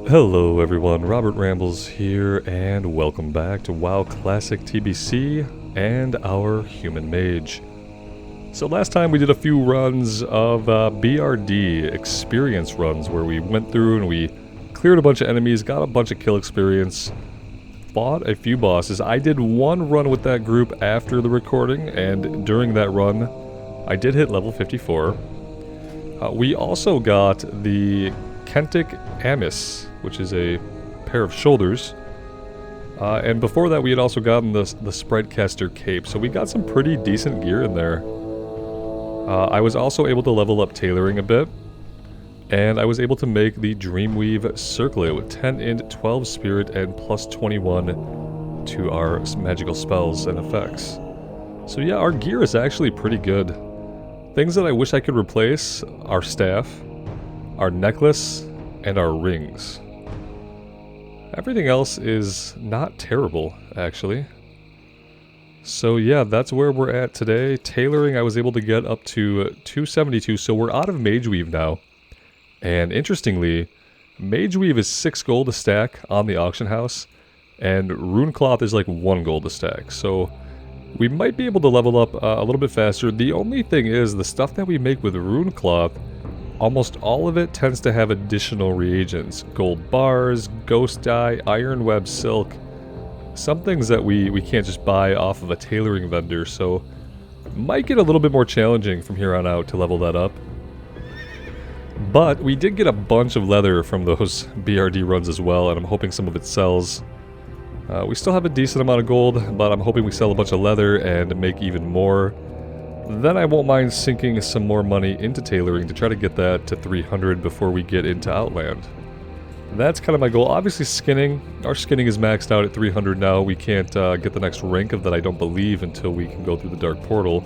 Hello everyone, Robert Rambles here, and welcome back to WoW Classic TBC and our Human Mage. So last time we did a few runs of BRD experience runs where we went through and we cleared a bunch of enemies, got a bunch of kill experience, fought a few bosses. I did one run with that group after the recording, and during that run I did hit level 54. We also got the Kentic Amis, which is a pair of shoulders. And before that we had also gotten the Spritecaster Cape, so we got some pretty decent gear in there. I was also able to level up tailoring a bit, and I was able to make the Dreamweave Circlet with 10 int, 12 spirit, and plus 21 to our magical spells and effects. So yeah, our gear is actually pretty good. Things that I wish I could replace: our staff, our necklace, and our rings. Everything else is not terrible, actually. So yeah, that's where we're at today. Tailoring, I was able to get up to 272, so we're out of Mage Weave now. And interestingly, Mage Weave is 6 gold a stack on the auction house, and Rune Cloth is like 1 gold a stack. So we might be able to level up a little bit faster. The only thing is, the stuff that we make with Rune Cloth, almost all of it tends to have additional reagents. Gold bars, ghost dye, iron web silk. Some things that we can't just buy off of a tailoring vendor, so might get a little bit more challenging from here on out to level that up. But we did get a bunch of leather from those BRD runs as well, and I'm hoping some of it sells. We still have a decent amount of gold, but I'm hoping we sell a bunch of leather and make even more. Then I won't mind sinking some more money into tailoring to try to get that to 300 before we get into Outland. That's kind of my goal. Obviously skinning. Our skinning is maxed out at 300 now. We can't get the next rank of that, I don't believe, until we can go through the Dark Portal,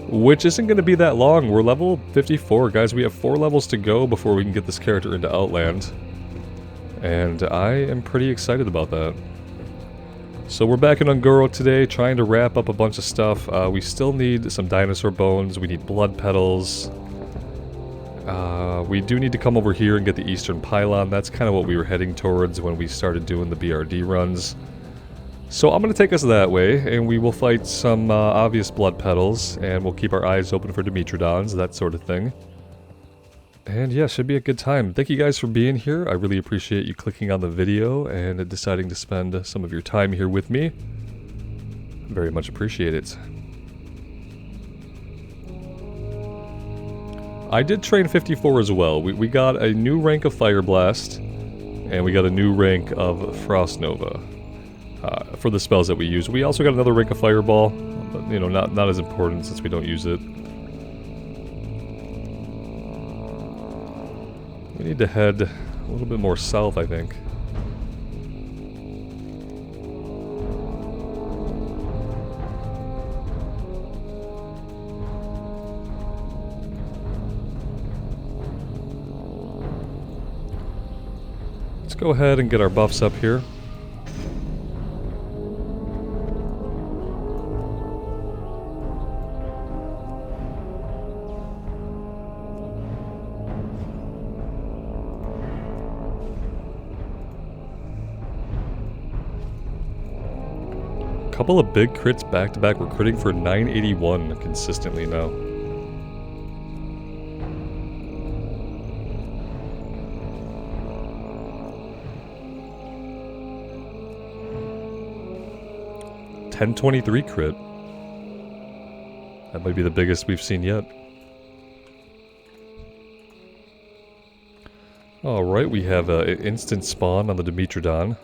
which isn't going to be that long. We're level 54, guys. We have 4 levels to go before we can get this character into Outland, and I am pretty excited about that. So we're back in Ungoro today, trying to wrap up a bunch of stuff. We still need some dinosaur bones. We need blood petals. We do need to come over here and get the Eastern Pylon. That's kind of what we were heading towards when we started doing the BRD runs. So I'm going to take us that way, and we will fight some obvious blood petals, and we'll keep our eyes open for Dimetrodons, that sort of thing. And yeah, should be a good time. Thank you guys for being here. I really appreciate you clicking on the video and deciding to spend some of your time here with me. Very much appreciate it. I did train 54 as well. We got a new rank of Fire Blast, and we got a new rank of Frost Nova for the spells that we use. We also got another rank of Fireball, but you know, not as important since we don't use it. We need to head a little bit more south, I think. Let's go ahead and get our buffs up here. Couple of big crits back to back. We're critting for 981 consistently now. $1023 crit. That might be the biggest we've seen yet. Alright, we have an instant spawn on the Dimetrodon.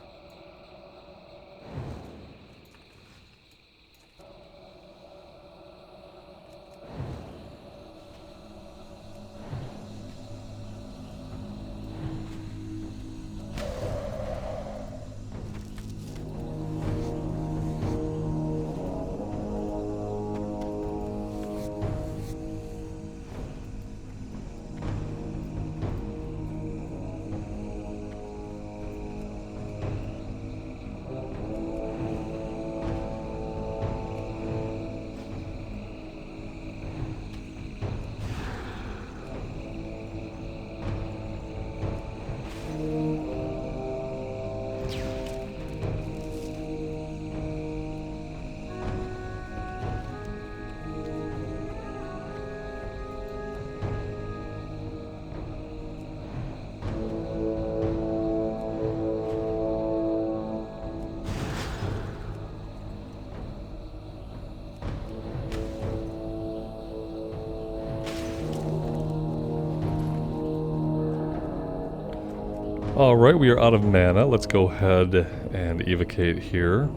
Alright, we are out of mana. Let's go ahead and evocate here.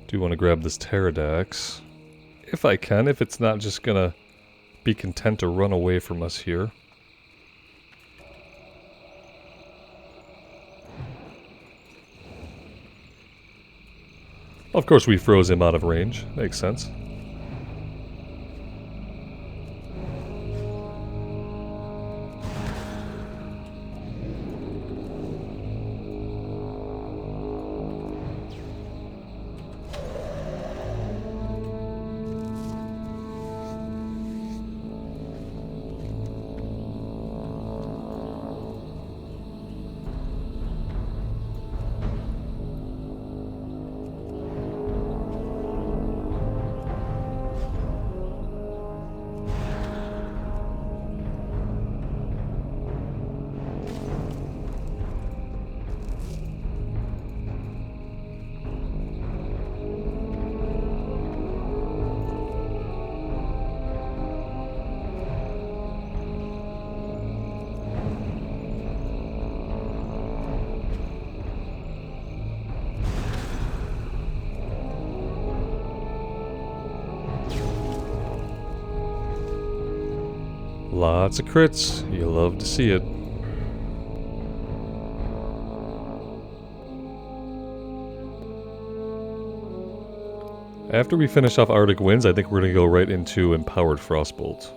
Do want to grab this Pterodax. If I can, if it's not just gonna be content to run away from us here. Of course we froze him out of range. Makes sense. Lots of crits. You love to see it. After we finish off Arctic Winds, I think we're going to go right into Empowered Frostbolt.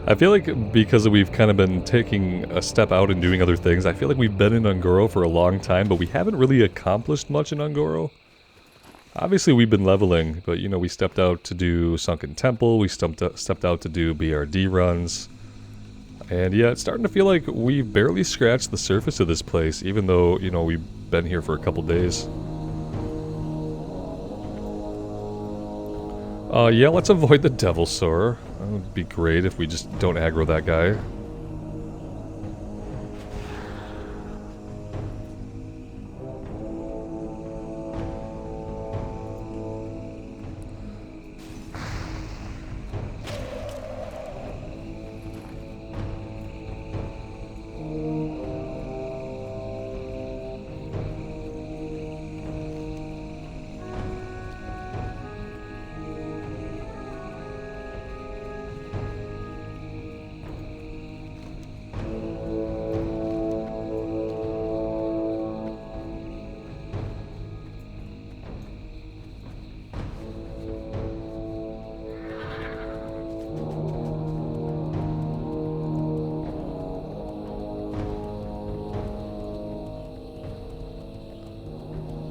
I feel like because we've kind of been taking a step out and doing other things, I feel like we've been in Un'Goro for a long time, but we haven't really accomplished much in Un'Goro. Obviously we've been leveling, but you know, we stepped out to do Sunken Temple, we stepped out to do BRD runs. And yeah, it's starting to feel like we've barely scratched the surface of this place, even though, you know, we've been here for a couple days. Yeah, let's avoid the Devilsaur. That would be great if we just don't aggro that guy.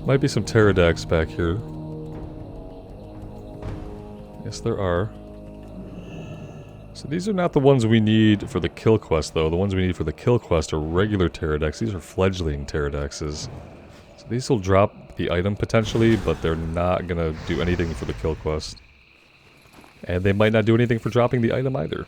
Might be some Pterodax back here. Yes, there are. So these are not the ones we need for the kill quest, though. The ones we need for the kill quest are regular Pterodax. These are fledgling Pterodaxes. So these will drop the item potentially, but they're not gonna do anything for the kill quest. And they might not do anything for dropping the item either.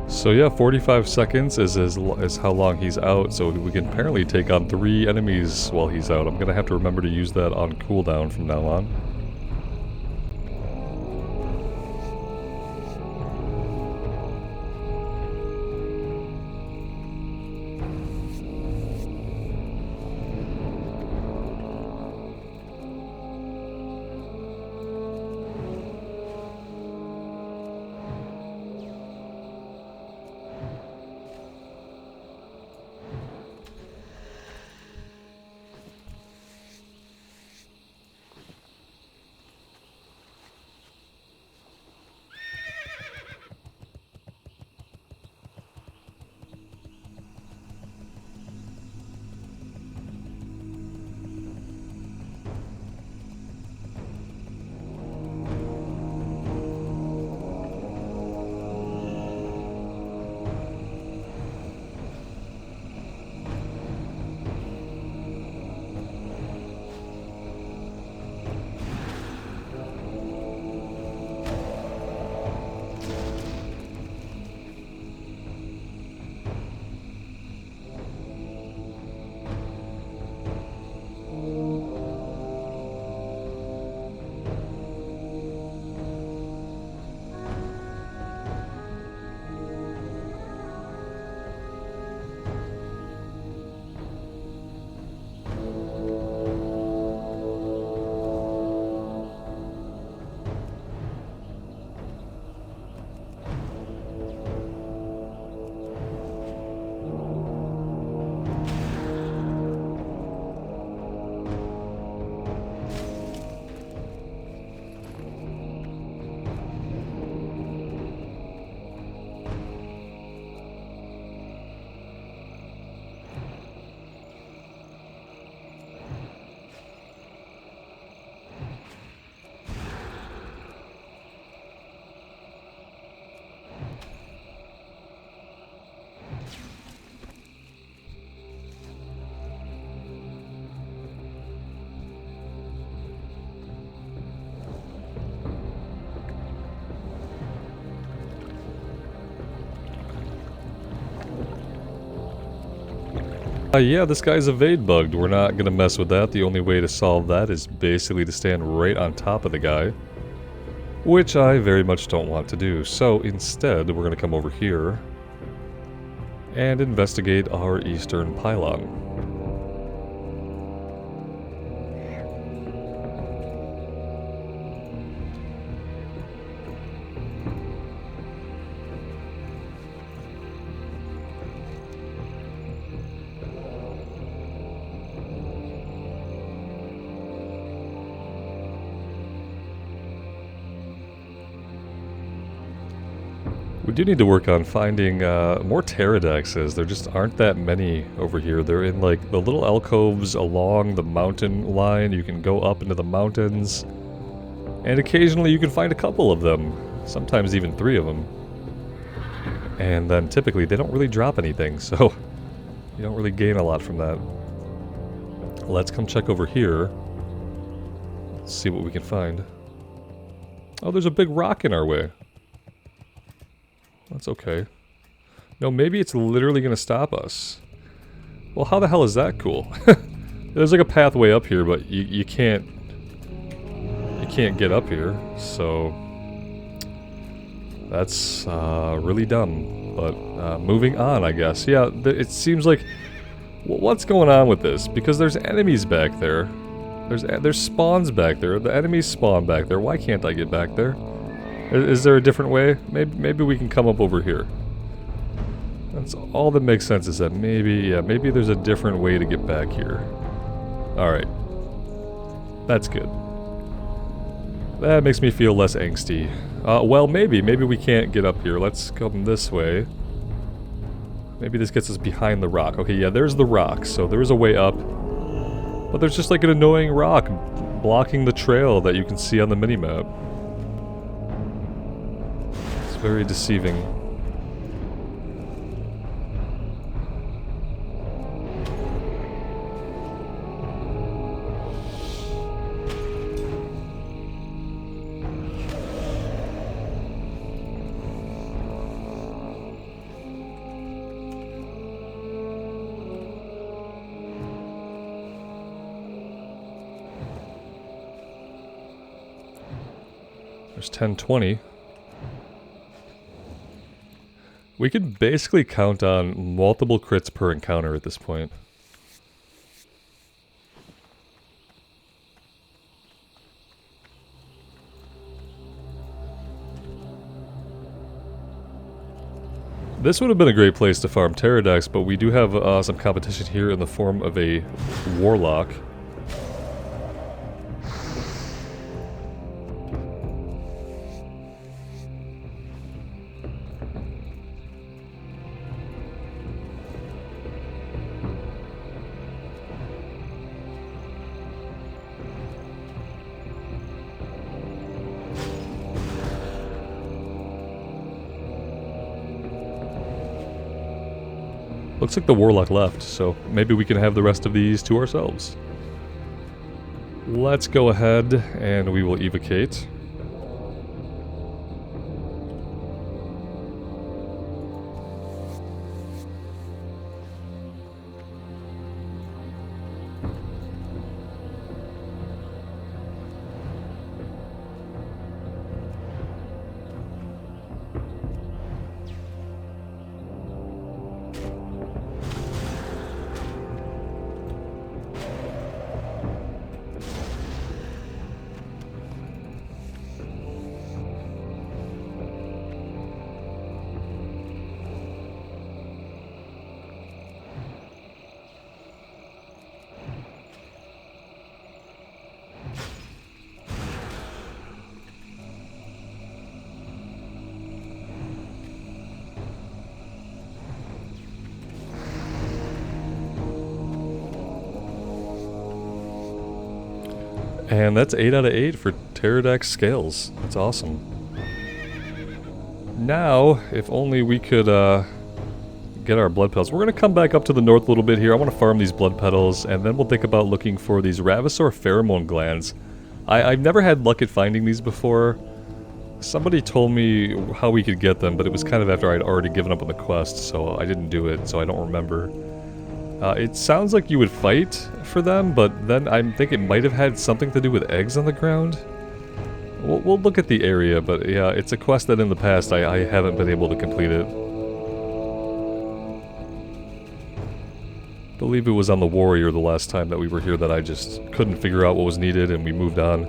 So yeah, 45 seconds is how long he's out, so we can apparently take on 3 enemies while he's out. I'm gonna have to remember to use that on cooldown from now on. Yeah, this guy's evade bugged. We're not gonna mess with that. The only way to solve that is basically to stand right on top of the guy, which I very much don't want to do. So instead, we're gonna come over here and investigate our eastern pylon. We do need to work on finding more pterodactyls. There just aren't that many over here. They're in like the little alcoves along the mountain line. You can go up into the mountains, and occasionally you can find a couple of them, sometimes even 3 of them. And then typically they don't really drop anything, so you don't really gain a lot from that. Let's come check over here. Let's see what we can find. Oh, there's a big rock in our way. That's okay. No, maybe it's literally going to stop us. Well, how the hell is that cool? There's like a pathway up here, but you can't get up here, so that's really dumb. But moving on, I guess. Yeah, it seems like... What's going on with this? Because there's enemies back there. There's spawns back there. The enemies spawn back there. Why can't I get back there? Is there a different way? Maybe we can come up over here. That's all that makes sense is that maybe there's a different way to get back here. Alright. That's good. That makes me feel less angsty. Well, maybe we can't get up here. Let's come this way. Maybe this gets us behind the rock. Okay, yeah, there's the rock, so there's a way up. But there's just like an annoying rock blocking the trail that you can see on the minimap. It's very deceiving. There's 1020. We could basically count on multiple crits per encounter at this point. This would have been a great place to farm Pterodax, but we do have some competition here in the form of a Warlock. Looks like the Warlock left, so maybe we can have the rest of these to ourselves. Let's go ahead and we will evocate. And that's 8 out of 8 for Pterodax scales. That's awesome. Now, if only we could get our blood petals. We're going to come back up to the north a little bit here. I want to farm these blood petals, and then we'll think about looking for these Ravasaur Pheromone Glands. I've never had luck at finding these before. Somebody told me how we could get them, but it was kind of after I'd already given up on the quest, so I didn't do it, so I don't remember. It sounds like you would fight for them, but then I think it might have had something to do with eggs on the ground. We'll look at the area, but yeah, it's a quest that in the past I haven't been able to complete it. I believe it was on the Warrior the last time that we were here that I just couldn't figure out what was needed and we moved on.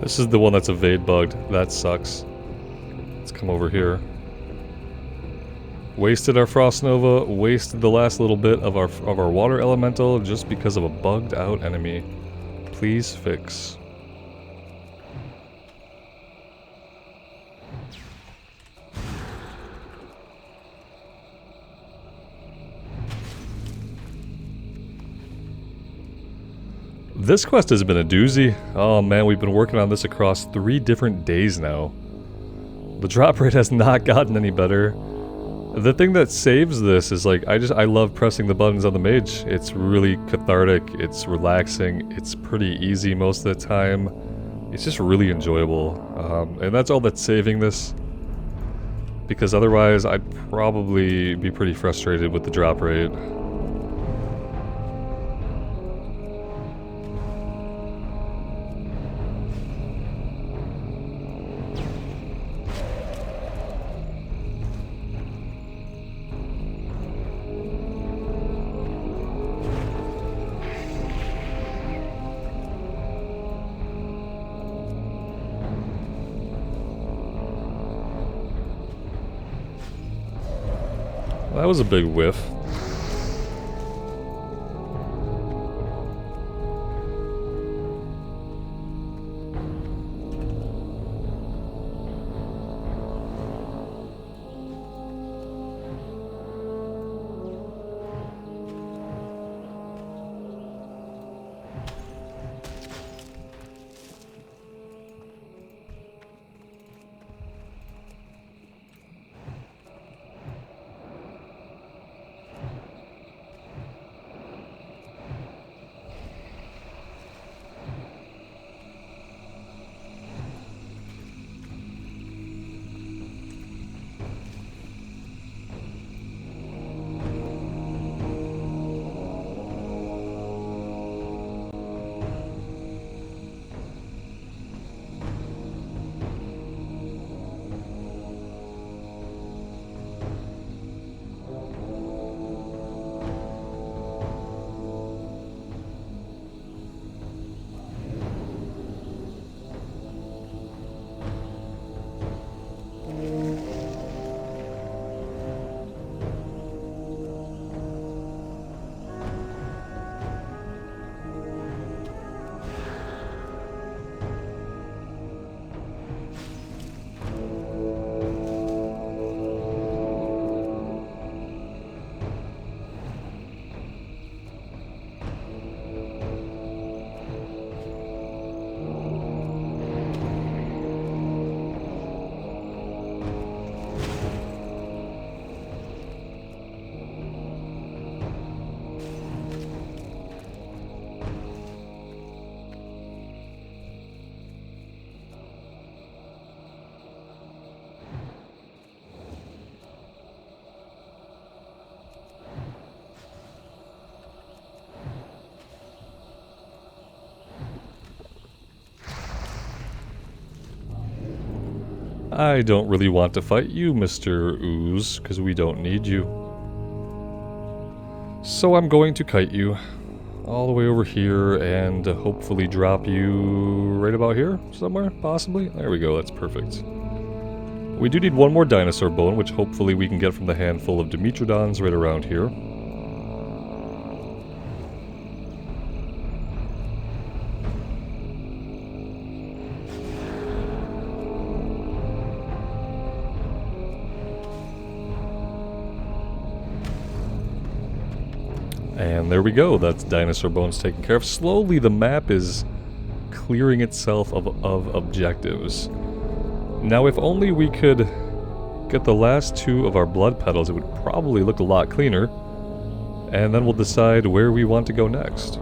This is the one that's evade bugged. That sucks. Let's come over here. Wasted our Frost Nova, wasted the last little bit of our water elemental just because of a bugged out enemy. Please fix. This quest has been a doozy. Oh man, we've been working on this across 3 different days now. The drop rate has not gotten any better. The thing that saves this is like, I love pressing the buttons on the mage. It's really cathartic, it's relaxing, it's pretty easy most of the time. It's just really enjoyable. And that's all that's saving this. Because otherwise I'd probably be pretty frustrated with the drop rate. That was a big whiff. I don't really want to fight you, Mr. Ooze, because we don't need you. So I'm going to kite you all the way over here and hopefully drop you right about here somewhere, possibly. There we go, that's perfect. We do need one more dinosaur bone, which hopefully we can get from the handful of Dimetrodons right around here. And there we go, that's dinosaur bones taken care of. Slowly the map is clearing itself of objectives. Now if only we could get the last 2 of our blood petals, it would probably look a lot cleaner. And then we'll decide where we want to go next.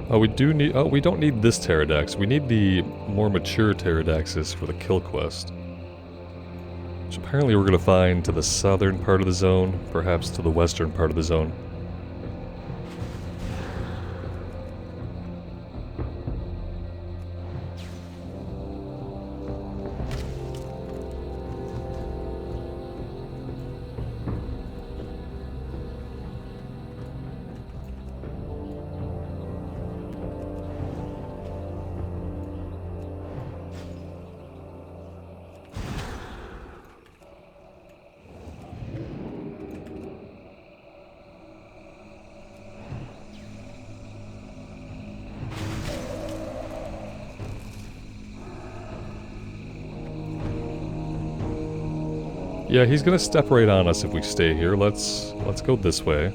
Oh, we do need... Oh, we don't need this Pterodax. We need the more mature Pterodaxes for the kill quest. Which apparently we're going to find to the southern part of the zone, perhaps to the western part of the zone. Yeah, he's gonna step right on us if we stay here. Let's go this way.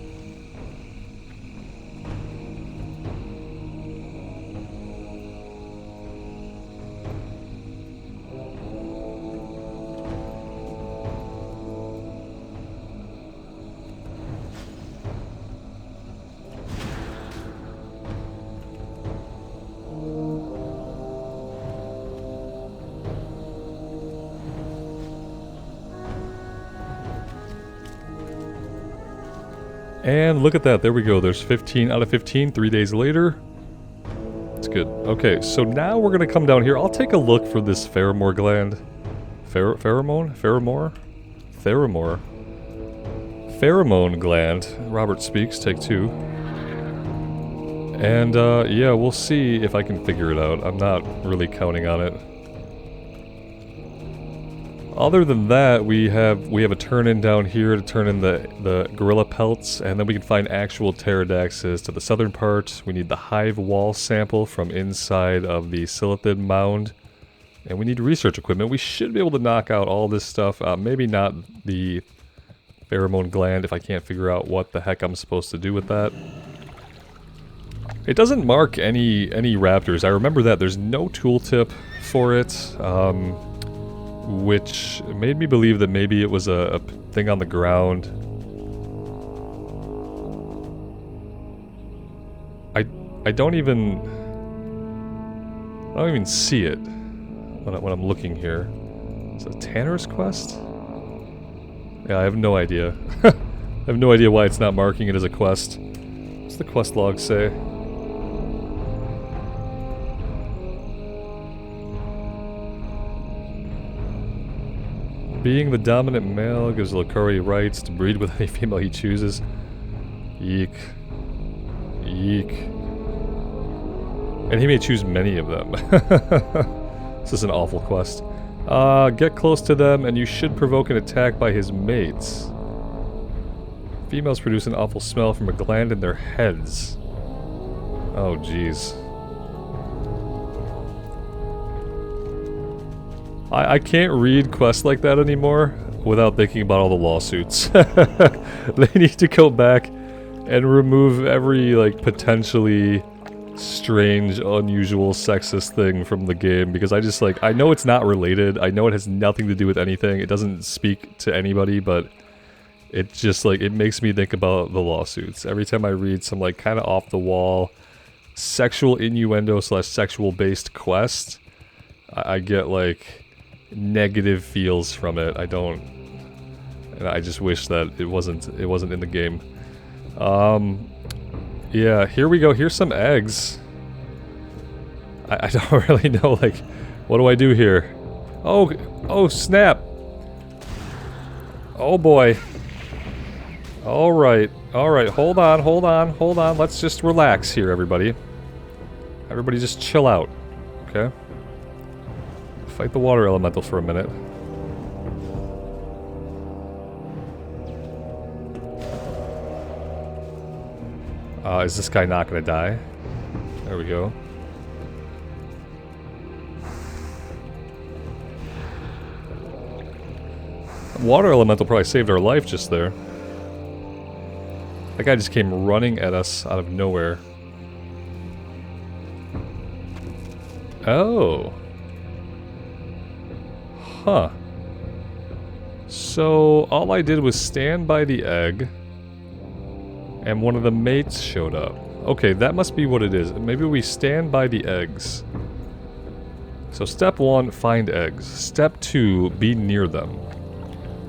And look at that, there we go. There's 15 out of 15, 3 days later. That's good. Okay, so now we're gonna come down here. I'll take a look for this Pheromone gland. Pheromone? Pheromore? Pheromore. Pheromone gland. Robert speaks, take 2. And, yeah, we'll see if I can figure it out. I'm not really counting on it. Other than that, we have a turn-in down here to turn in the gorilla pelts, and then we can find actual pterodaxes to the southern part. We need the hive wall sample from inside of the Silithid mound, and we need research equipment. We should be able to knock out all this stuff. Maybe not the pheromone gland if I can't figure out what the heck I'm supposed to do with that. It doesn't mark any raptors. I remember that. There's no tooltip for it. Which made me believe that maybe it was a thing on the ground. I don't even see it when I'm looking here. Is it a Tanner's quest? Yeah, I have no idea. I have no idea why it's not marking it as a quest. What's the quest log say? Being the dominant male gives Lokari rights to breed with any female he chooses. Yeek. Yeek. And he may choose many of them. This is an awful quest. Get close to them and you should provoke an attack by his mates. Females produce an awful smell from a gland in their heads. Oh jeez. I can't read quests like that anymore without thinking about all the lawsuits. They need to go back and remove every, like, potentially strange, unusual, sexist thing from the game, because I just, like, I know it's not related, I know it has nothing to do with anything, it doesn't speak to anybody, but it just, like, it makes me think about the lawsuits. Every time I read some, like, kind of off-the-wall, sexual innuendo / sexual-based quest, I get, like, negative feels from it. And I just wish that it wasn't in the game. Yeah, here we go. Here's some eggs. I don't really know, like, what do I do here? Oh snap. Oh boy. Alright, hold on. Let's just relax here, everybody. Everybody just chill out, okay? Fight the water elemental for a minute. Is this guy not gonna die? There we go. Water elemental probably saved our life just there. That guy just came running at us out of nowhere. Oh. Huh. So, all I did was stand by the egg, and one of the mates showed up. Okay, that must be what it is. Maybe we stand by the eggs. So step 1, find eggs. Step 2, be near them.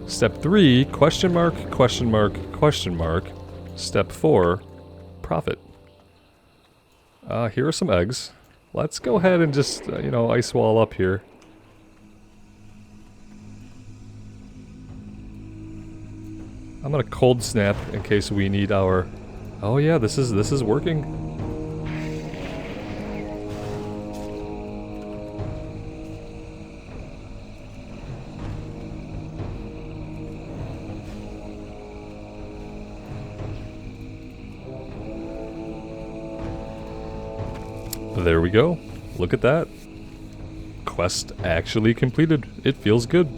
Step 3, question mark, question mark, question mark. Step 4, profit. Here are some eggs. Let's go ahead and just, you know, ice wall up here. I'm gonna cold snap in case we need our... Oh yeah, this is working. There we go. Look at that. Quest actually completed. It feels good.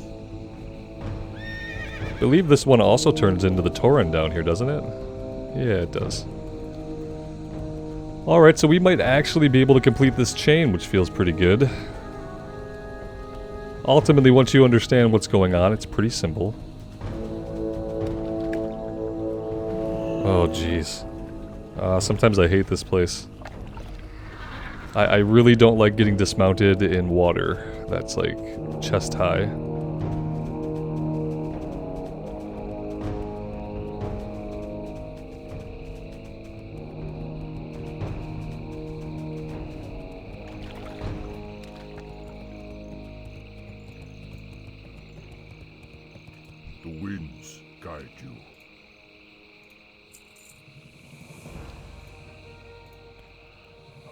I believe this one also turns into the Tauren down here, doesn't it? Yeah, it does. Alright, so we might actually be able to complete this chain, which feels pretty good. Ultimately, once you understand what's going on, it's pretty simple. Oh, jeez. Sometimes I hate this place. I really don't like getting dismounted in water. That's like chest high. The winds guide you.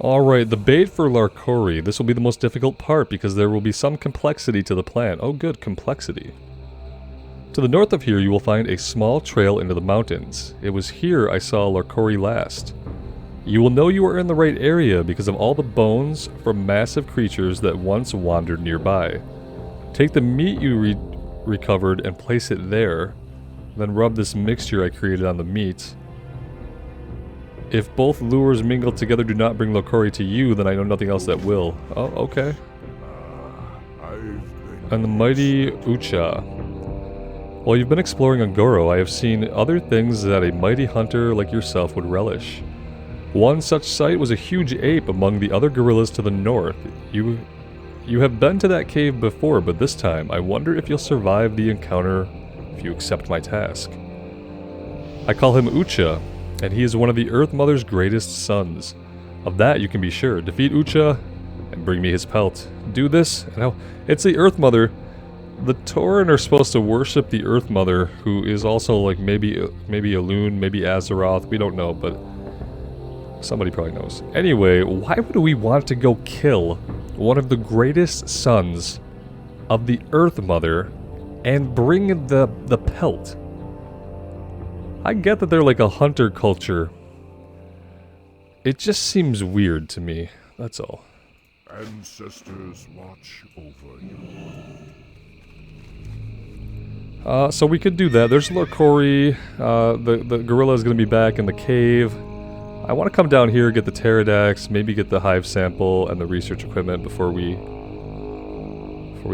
Alright, the bait for Larkori. This will be the most difficult part because there will be some complexity to the plan. Oh good, complexity. To the north of here you will find a small trail into the mountains. It was here I saw Larkori last. You will know you are in the right area because of all the bones from massive creatures that once wandered nearby. Take the meat you recovered and place it there. Then rub this mixture I created on the meat. If both lures mingled together do not bring Larkori to you, then I know nothing else that will. Oh, okay. And the mighty Ucha. While you've been exploring Angoro, I have seen other things that a mighty hunter like yourself would relish. One such sight was a huge ape among the other gorillas to the north. You have been to that cave before, but this time, I wonder if you'll survive the encounter if you accept my task. I call him Ucha, and he is one of the Earth Mother's greatest sons. Of that you can be sure. Defeat Ucha, and bring me his pelt. Do this, and it's the Earth Mother. The Tauren are supposed to worship the Earth Mother, who is also like maybe Elune, maybe Azeroth, we don't know, but somebody probably knows. Anyway, why would we want to go kill one of the greatest sons of the Earth Mother and bring the pelt? I get that they're like a hunter culture. It just seems weird to me, that's all. Ancestors watch over you. So we could do that. There's Larkori. The gorilla is going to be back in the cave. I want to come down here, get the pterodax, maybe get the hive sample and the research equipment before we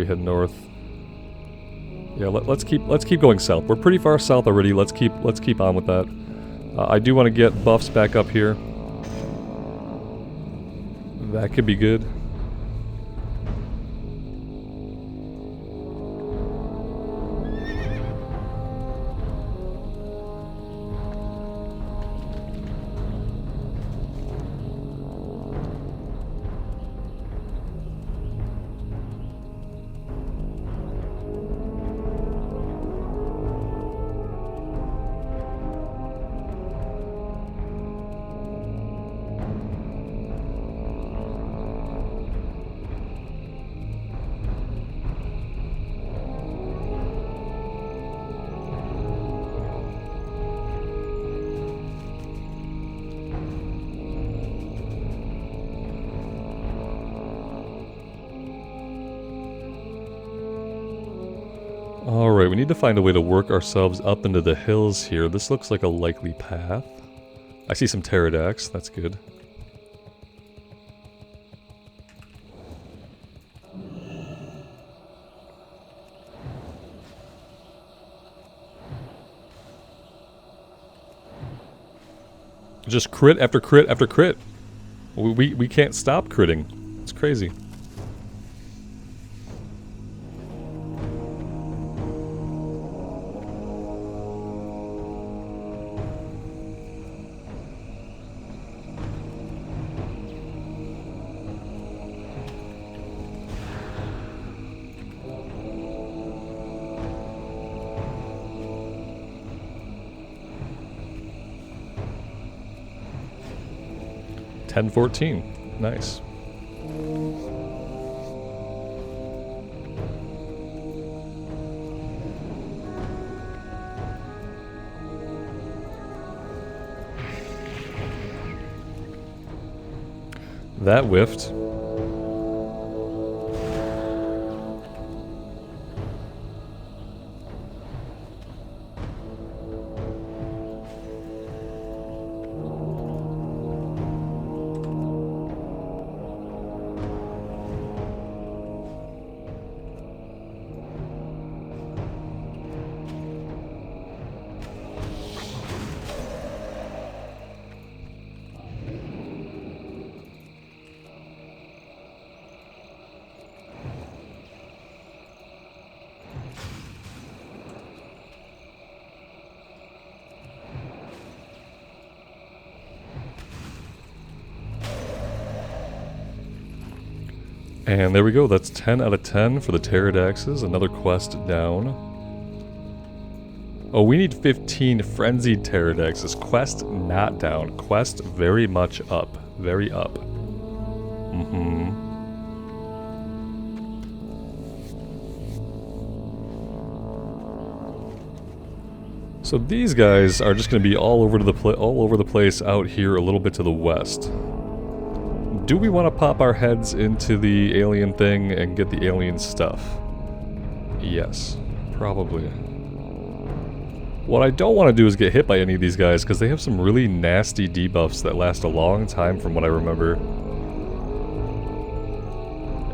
head north. Yeah, let's keep going south. We're pretty far south already. Let's keep on with that. I do want to get buffs back up here. That could be good. Alright, we need to find a way to work ourselves up into the hills here. This looks like a likely path. I see some pterodax, that's good. Just crit after crit after crit. We can't stop critting. It's crazy. $10.14. Nice. That whiffed. And there we go, that's 10 out of 10 for the pterodaxes, another quest down. Oh, we need 15 frenzied pterodaxes. Quest not down. Quest very much up. Very up. So these guys are just going to be all over the place out here a little bit to the west. Do we want to pop our heads into the alien thing and get the alien stuff? Yes, probably. What I don't want to do is get hit by any of these guys because they have some really nasty debuffs that last a long time from what I remember.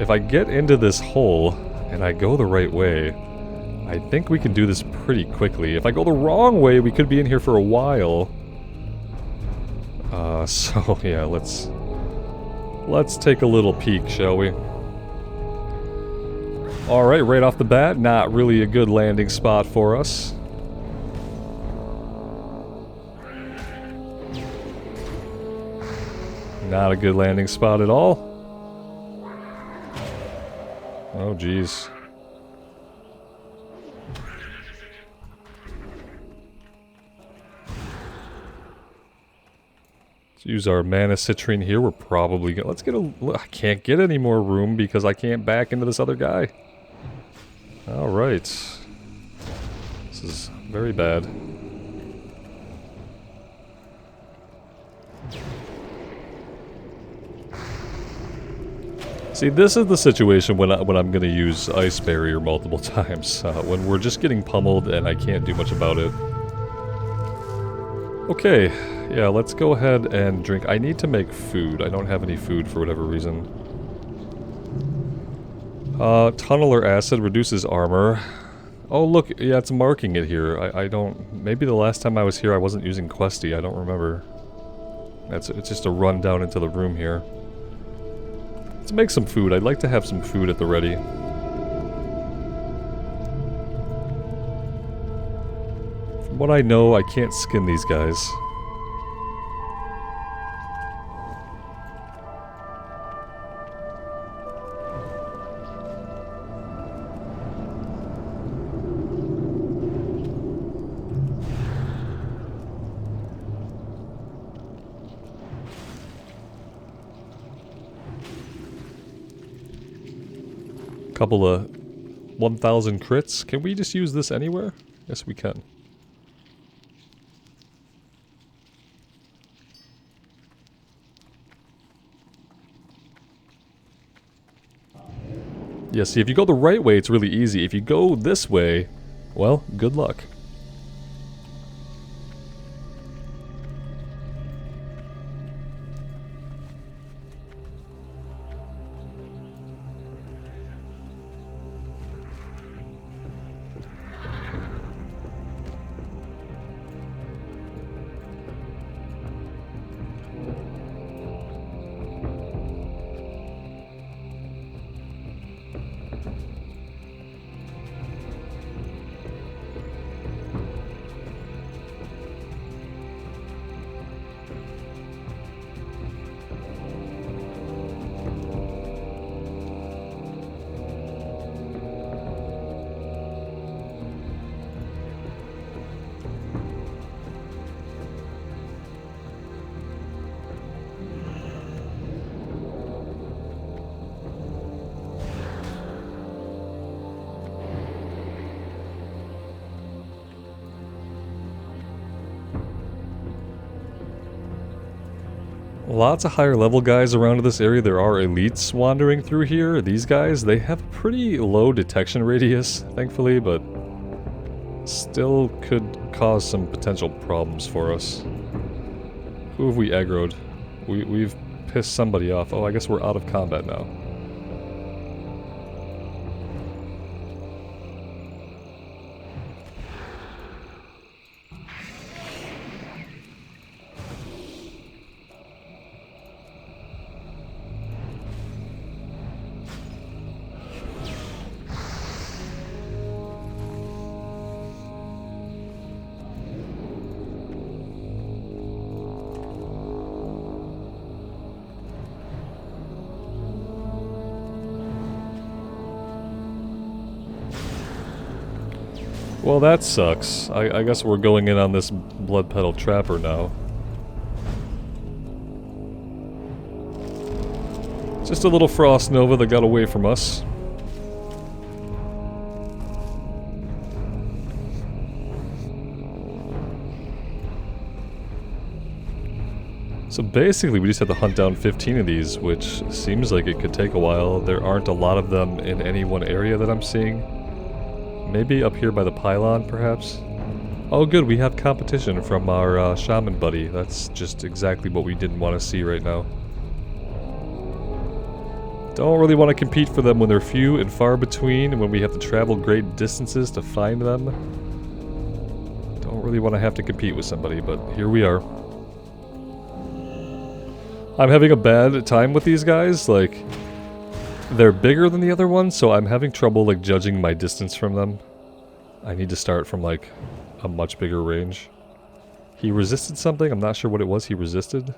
If I get into this hole and I go the right way, I think we can do this pretty quickly. If I go the wrong way, we could be in here for a while. So yeah, Let's take a little peek, shall we? Alright, right off the bat, not really a good landing spot for us. Not a good landing spot at all. Oh, jeez. Use our mana citrine here. We're probably gonna... Let's get a... I can't get any more room because I can't back into this other guy. Alright. This is very bad. See, this is the situation when I'm gonna use Ice Barrier multiple times. When we're just getting pummeled and I can't do much about it. Okay, yeah, let's go ahead and drink. I need to make food. I don't have any food for whatever reason. Tunneler acid reduces armor. Oh, look, yeah, it's marking it here. I don't... Maybe the last time I was here I wasn't using Questy. I don't remember. It's just a run down into the room here. Let's make some food. I'd like to have some food at the ready. From what I know, I can't skin these guys. Couple of 1,000 crits. Can we just use this anywhere? Yes, we can. Yeah, see, if you go the right way, it's really easy. If you go this way, well, good luck. Lots of higher level guys around this area. There are elites wandering through here. These guys, they have a pretty low detection radius, thankfully, but still could cause some potential problems for us. Who have we aggroed? We've pissed somebody off. Oh, I guess we're out of combat now. Well, that sucks. I guess we're going in on this blood petal trapper now. Just a little frost nova that got away from us. So basically we just have to hunt down 15 of these, which seems like it could take a while. There aren't a lot of them in any one area that I'm seeing. Maybe up here by the pylon, perhaps? Oh good, we have competition from our shaman buddy. That's just exactly what we didn't want to see right now. Don't really want to compete for them when they're few and far between, and when we have to travel great distances to find them. Don't really want to have to compete with somebody, but here we are. I'm having a bad time with these guys, like... They're bigger than the other ones, so I'm having trouble, like, judging my distance from them. I need to start from, like, a much bigger range. He resisted something? I'm not sure what it was he resisted.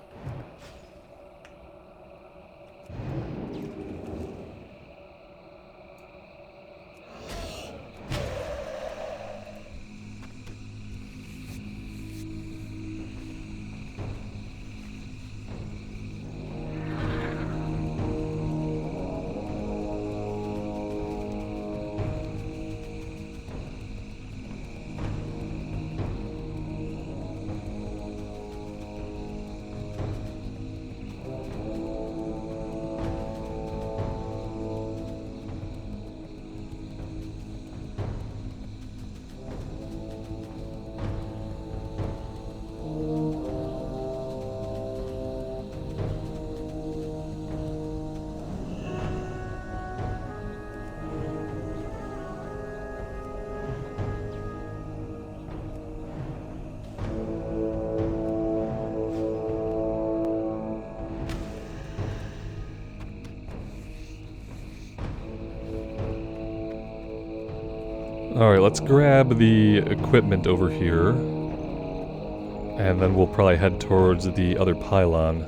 Alright, let's grab the equipment over here. And then we'll probably head towards the other pylon.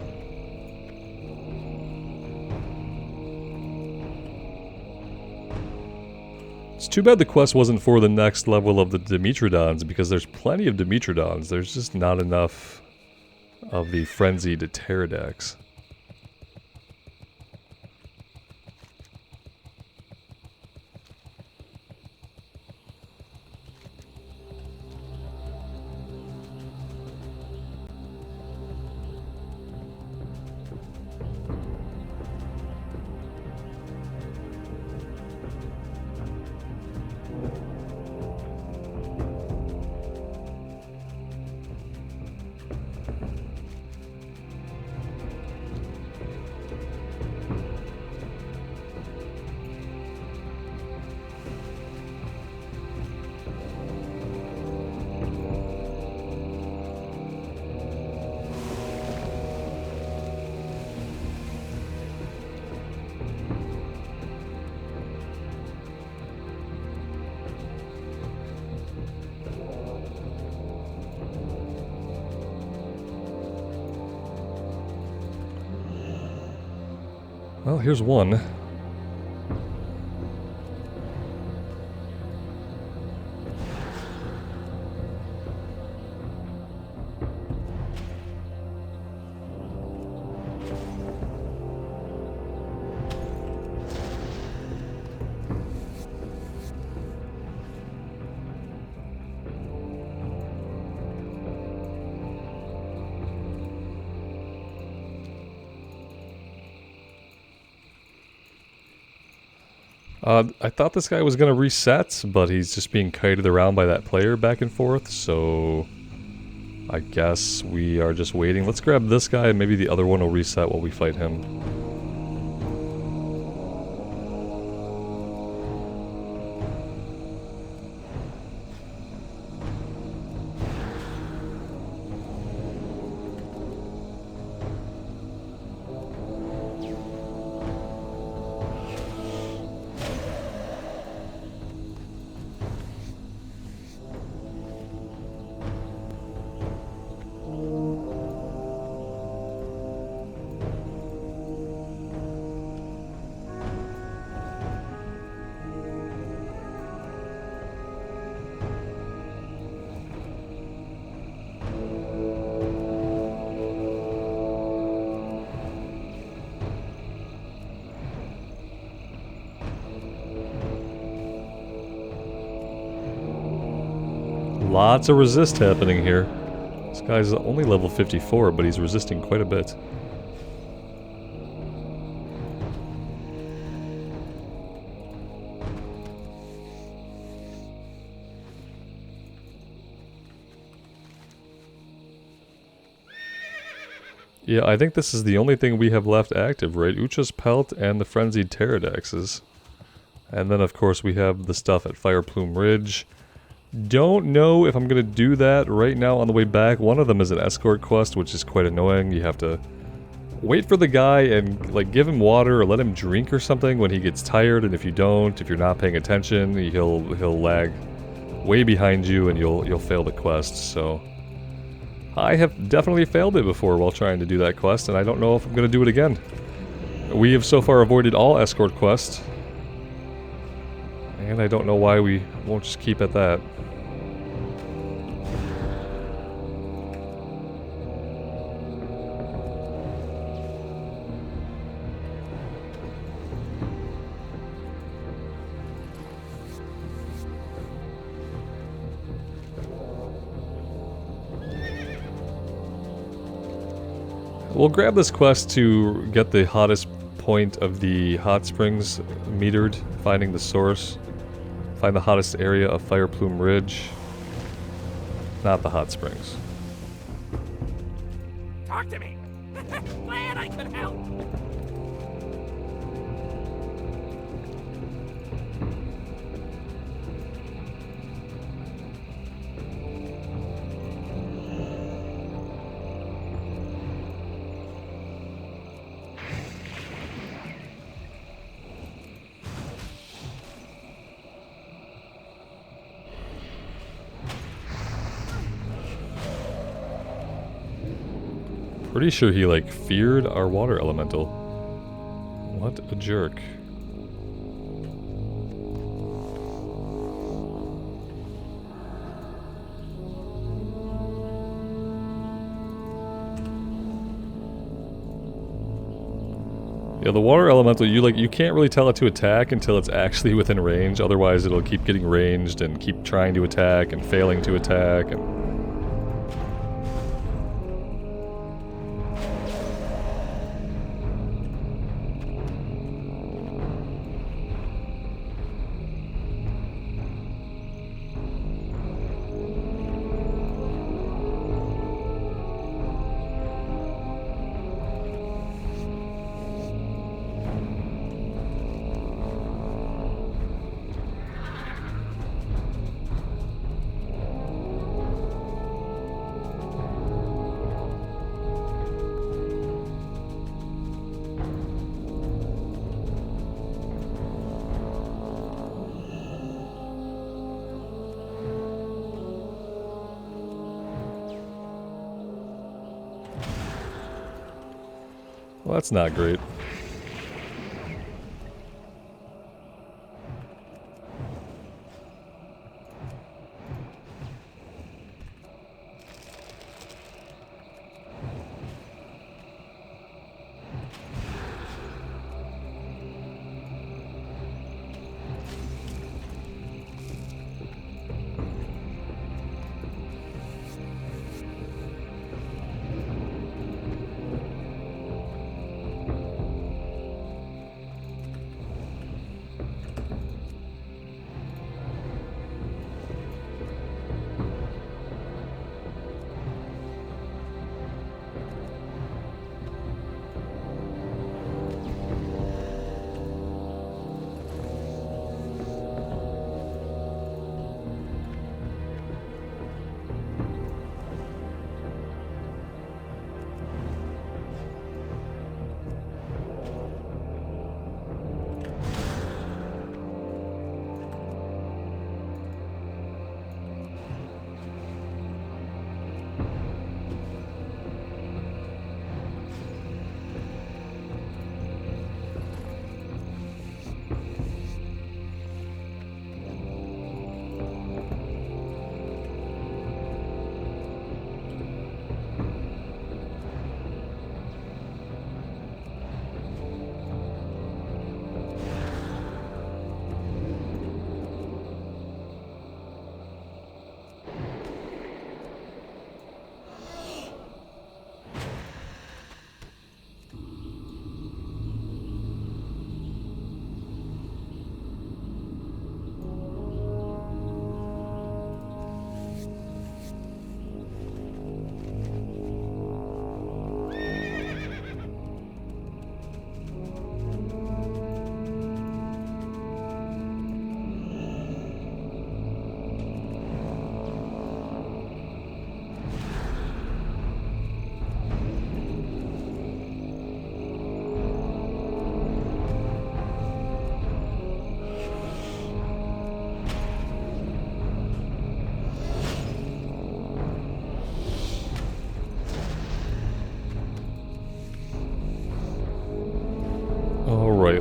It's too bad the quest wasn't for the next level of the Dimetrodons, because there's plenty of Dimetrodons. There's just not enough of the frenzied pterodax. Well, here's one. I thought this guy was going to reset, but he's just being kited around by that player back and forth, so I guess we are just waiting. Let's grab this guy, and maybe the other one will reset while we fight him. Lots of resist happening here. This guy's only level 54, but he's resisting quite a bit. Yeah, I think this is the only thing we have left active, right? Ucha's Pelt and the Frenzied Pterodaxes. And then, of course, we have the stuff at Fireplume Ridge. Don't know if I'm going to do that right now on the way back. One of them is an Escort Quest, which is quite annoying. You have to wait for the guy and, like, give him water or let him drink or something when he gets tired, and if you don't, if you're not paying attention, he'll lag way behind you and you'll fail the quest, so... I have definitely failed it before while trying to do that quest, and I don't know if I'm going to do it again. We have so far avoided all Escort Quests, and I don't know why we won't just keep at that. We'll grab this quest to get the hottest point of the hot springs metered, finding the source. Find the hottest area of Fireplume Ridge. Not the hot springs. Talk to me! Glad I could help! Pretty sure he, like, feared our water elemental. What a jerk. Yeah, the water elemental, you can't really tell it to attack until it's actually within range, otherwise it'll keep getting ranged and keep trying to attack and failing to attack and... Well, that's not great.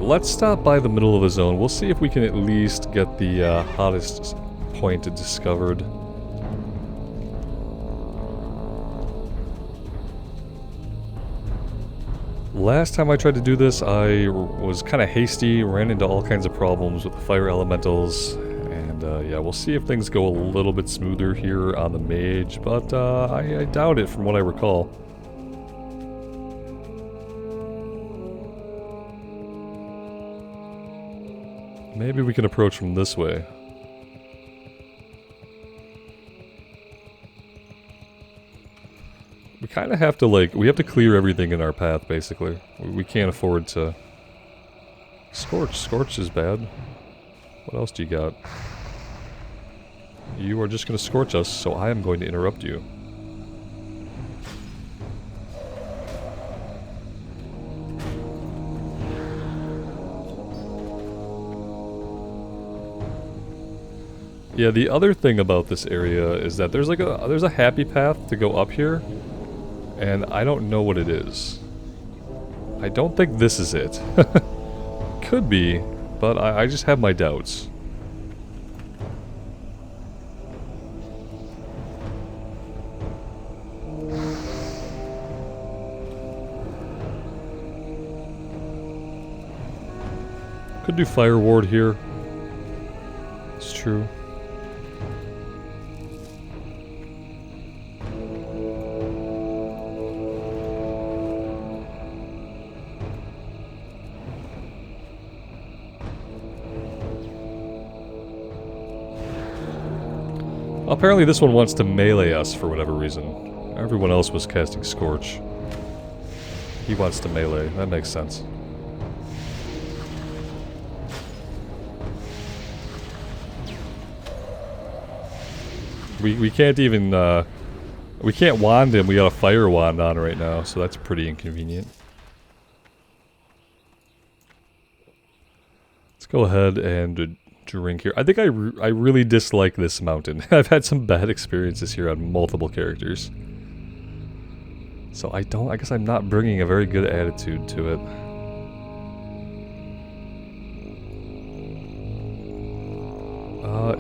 let's stop by the middle of the zone. We'll see if we can at least get the hottest point discovered. Last time I tried to do this, I was kind of hasty, ran into all kinds of problems with the fire elementals, and yeah, we'll see if things go a little bit smoother here on the Mage, but I doubt it from what I recall. Maybe we can approach from this way. We kind of have to, like, we have to clear everything in our path, basically. We can't afford to... Scorch. Scorch is bad. What else do you got? You are just going to scorch us, so I am going to interrupt you. Yeah, the other thing about this area is that there's a happy path to go up here, and I don't know what it is. I don't think this is it. Could be, but I just have my doubts. Could do Fire Ward here. It's true. Apparently this one wants to melee us for whatever reason. Everyone else was casting Scorch. He wants to melee. That makes sense. We can't even, we can't wand him. We got a fire wand on right now, so that's pretty inconvenient. Let's go ahead and drink here. I think I really dislike this mountain. I've had some bad experiences here on multiple characters. So I guess I'm not bringing a very good attitude to it.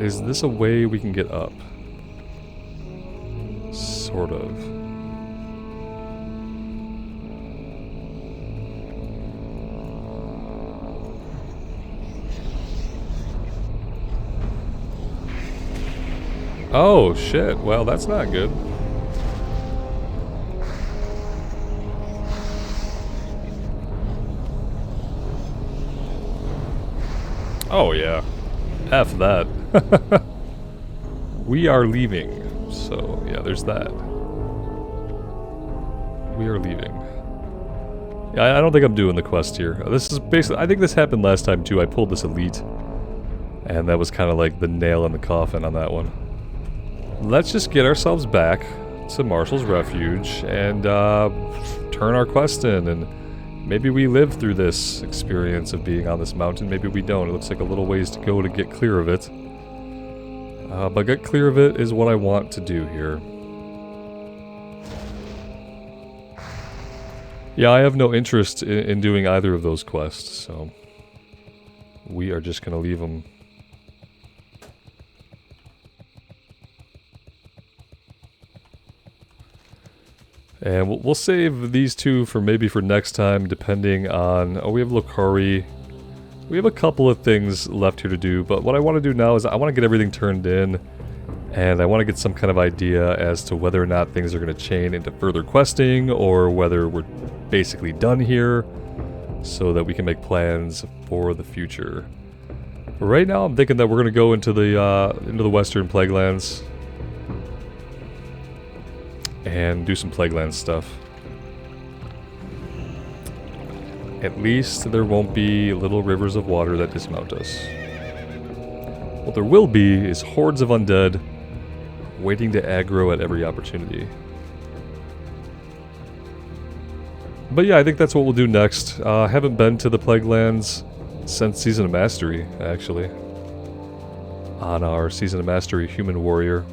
Is this a way we can get up? Sort of. Oh, shit. Well, that's not good. Oh, yeah. F that. We are leaving. So, yeah, there's that. We are leaving. Yeah, I don't think I'm doing the quest here. This is basically... I think this happened last time, too. I pulled this elite. And that was kind of like the nail in the coffin on that one. Let's just get ourselves back to Marshall's Refuge and turn our quest in, and maybe we live through this experience of being on this mountain. Maybe we don't. It looks like a little ways to go to get clear of it. But get clear of it is what I want to do here. Yeah, I have no interest in doing either of those quests, so we are just going to leave them. And we'll save these two for maybe for next time, depending on... Oh, we have Lokari. We have a couple of things left here to do, but what I want to do now is I want to get everything turned in, and I want to get some kind of idea as to whether or not things are going to chain into further questing, or whether we're basically done here, so that we can make plans for the future. But right now, I'm thinking that we're going to go into the Western Plaguelands and do some Plaguelands stuff. At least there won't be little rivers of water that dismount us. What there will be is hordes of undead waiting to aggro at every opportunity. But yeah, I think that's what we'll do next. Haven't been to the Plaguelands since Season of Mastery, actually. On our Season of Mastery Human Warrior.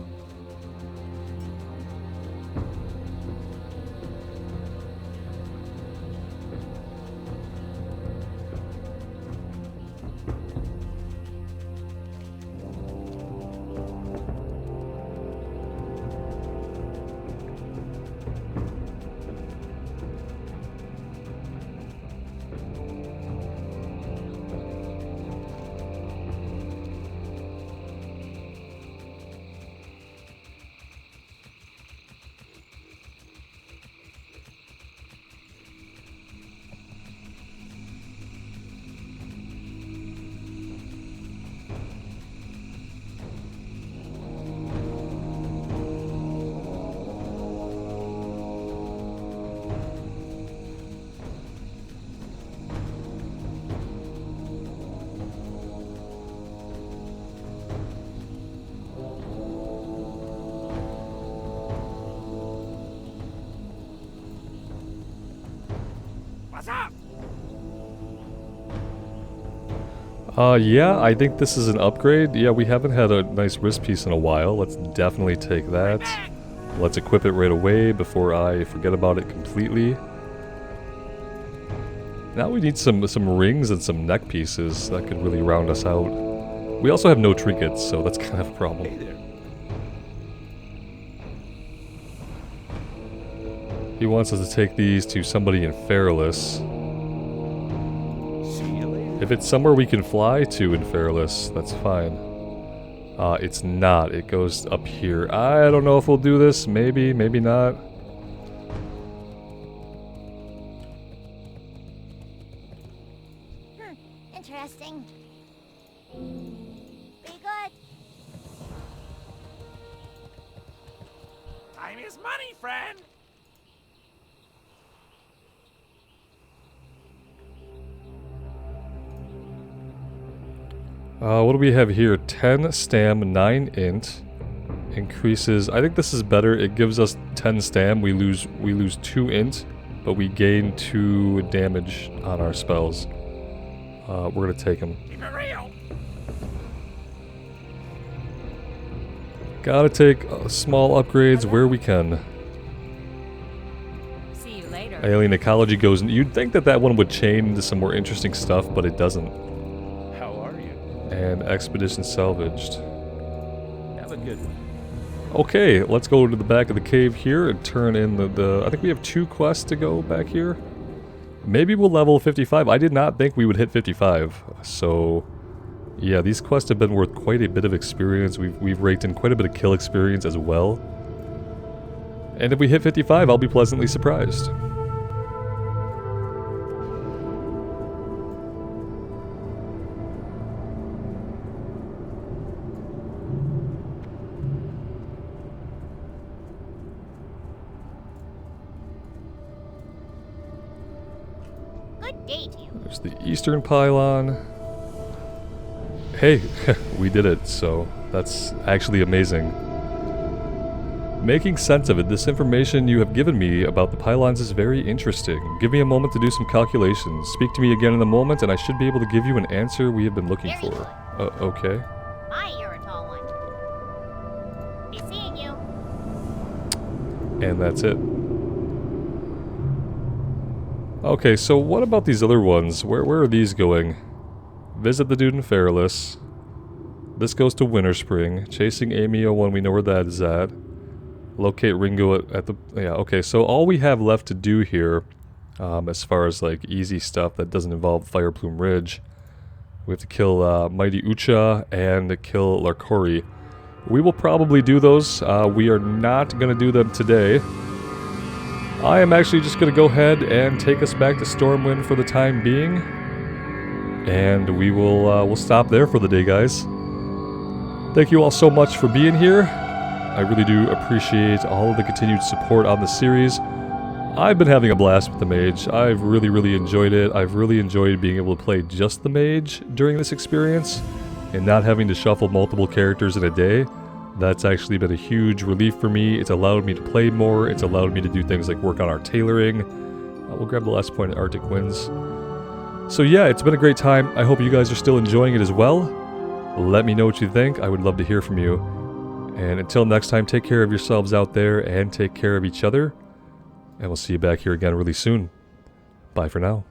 Yeah, I think this is an upgrade. Yeah, we haven't had a nice wrist piece in a while. Let's definitely take that. Let's equip it right away before I forget about it completely. Now we need some rings and some neck pieces. That could really round us out. We also have no trinkets, so that's kind of a problem. Hey there. He wants us to take these to somebody in Feralus. See you later. If it's somewhere we can fly to in Feralus, that's fine. It's not. It goes up here. I don't know if we'll do this. Maybe, maybe not. Interesting. Be good. Time is money, friend. What do we have here? 10 stam, 9 int. Increases. I think this is better. It gives us 10 stam. We lose 2 int, but we gain 2 damage on our spells. We're gonna take them. Keep it real. Gotta take small upgrades where we can. See you later. Alien ecology goes. You'd think that one would chain into some more interesting stuff, but it doesn't. How are you? And expedition salvaged. Have a good one. Okay, let's go to the back of the cave here and turn in the I think we have 2 quests to go back here. Maybe we'll level 55. I did not think we would hit 55. So, yeah, these quests have been worth quite a bit of experience. We've raked in quite a bit of kill experience as well. And if we hit 55, I'll be pleasantly surprised. Good day to you. There's the eastern pylon. Hey, we did it, so that's actually amazing. Making sense of it, this information you have given me about the pylons is very interesting. Give me a moment to do some calculations. Speak to me again in a moment and I should be able to give you an answer we have been looking Very for. Okay. My, you're a tall one. Be seeing you. And that's it. Okay, so what about these other ones? Where are these going? Visit the dude in Feralus. This goes to Winterspring. Chasing Amy01, we know where that is at. Locate Ringo at the... Yeah, okay, so all we have left to do here, as far as, like, easy stuff that doesn't involve Fireplume Ridge, we have to kill Mighty Ucha and kill Larkori. We will probably do those. We are not going to do them today. I am actually just going to go ahead and take us back to Stormwind for the time being. And we will we'll stop there for the day, guys. Thank you all so much for being here. I really do appreciate all of the continued support on the series. I've been having a blast with the Mage. I've really enjoyed it. I've really enjoyed being able to play just the Mage during this experience and not having to shuffle multiple characters in a day. That's actually been a huge relief for me. It's allowed me to play more. It's allowed me to do things like work on our tailoring. We'll grab the last point at Arctic Winds. So yeah, it's been a great time. I hope you guys are still enjoying it as well. Let me know what you think. I would love to hear from you. And until next time, take care of yourselves out there and take care of each other. And we'll see you back here again really soon. Bye for now.